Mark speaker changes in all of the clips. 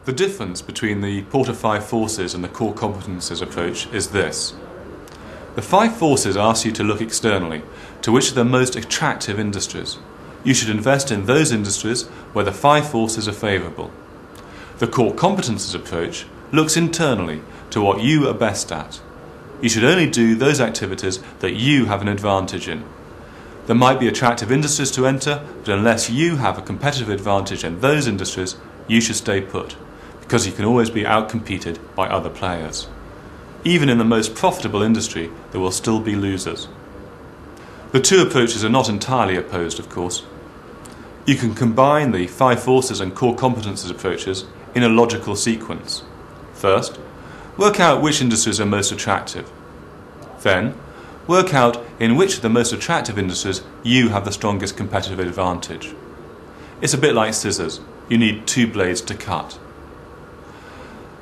Speaker 1: The difference between the Porter 5 forces and the core competences approach is this. The 5 forces ask you to look externally to which are the most attractive industries. You should invest in those industries where the 5 forces are favourable. The core competences approach looks internally to what you are best at. You should only do those activities that you have an advantage in. There might be attractive industries to enter, but unless you have a competitive advantage in those industries, you should stay put, because you can always be outcompeted by other players. Even in the most profitable industry, there will still be losers. The two approaches are not entirely opposed, of course. You can combine the 5 forces and core competences approaches in a logical sequence. First, work out which industries are most attractive. Then, work out in which of the most attractive industries you have the strongest competitive advantage. It's a bit like scissors. You need 2 blades to cut.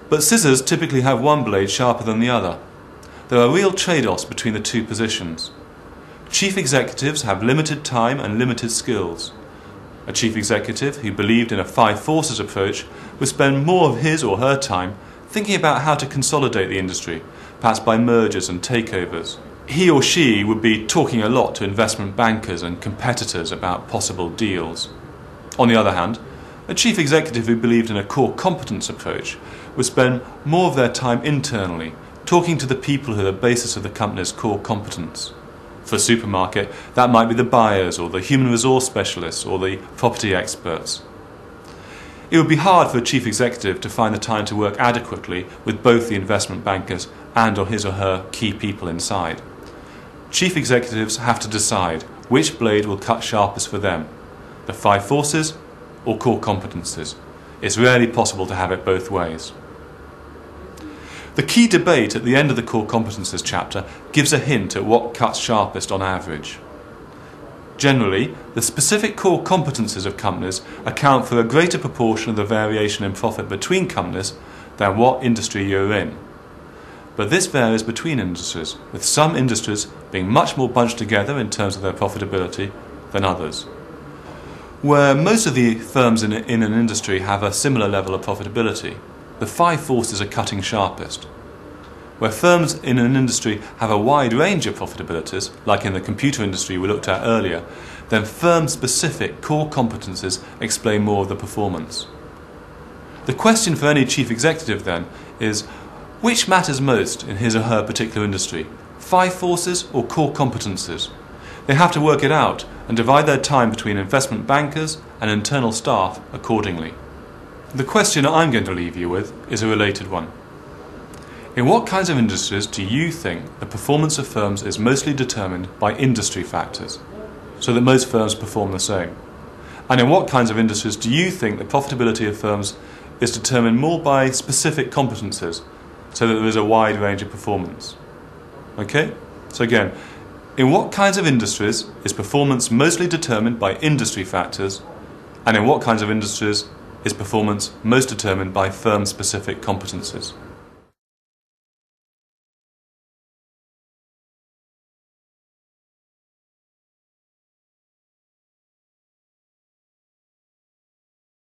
Speaker 1: But scissors typically have one blade sharper than the other. There are real trade-offs between the 2 positions. Chief executives have limited time and limited skills. A chief executive who believed in a 5 forces approach would spend more of his or her time thinking about how to consolidate the industry, perhaps by mergers and takeovers. He or she would be talking a lot to investment bankers and competitors about possible deals. On the other hand, a chief executive who believed in a core competence approach would spend more of their time internally, talking to the people who are the basis of the company's core competence. For a supermarket, that might be the buyers or the human resource specialists or the property experts. It would be hard for a chief executive to find the time to work adequately with both the investment bankers and or his or her key people inside. Chief executives have to decide which blade will cut sharpest for them, the 5 forces or core competences. It's rarely possible to have it both ways. The key debate at the end of the core competences chapter gives a hint at what cuts sharpest on average. Generally, the specific core competences of companies account for a greater proportion of the variation in profit between companies than what industry you're in. But this varies between industries, with some industries being much more bunched together in terms of their profitability than others. Where most of the firms in an industry have a similar level of profitability, the 5 forces are cutting sharpest. Where firms in an industry have a wide range of profitabilities, like in the computer industry we looked at earlier, then firm-specific core competences explain more of the performance. The question for any chief executive then is, which matters most in his or her particular industry, 5 forces or core competences? They have to work it out and divide their time between investment bankers and internal staff accordingly. The question I'm going to leave you with is a related one. In what kinds of industries do you think the performance of firms is mostly determined by industry factors, so that most firms perform the same? And in what kinds of industries do you think the profitability of firms is determined more by specific competences, so that there is a wide range of performance? Okay? So again, in what kinds of industries is performance mostly determined by industry factors, and in what kinds of industries is performance most determined by firm-specific competences?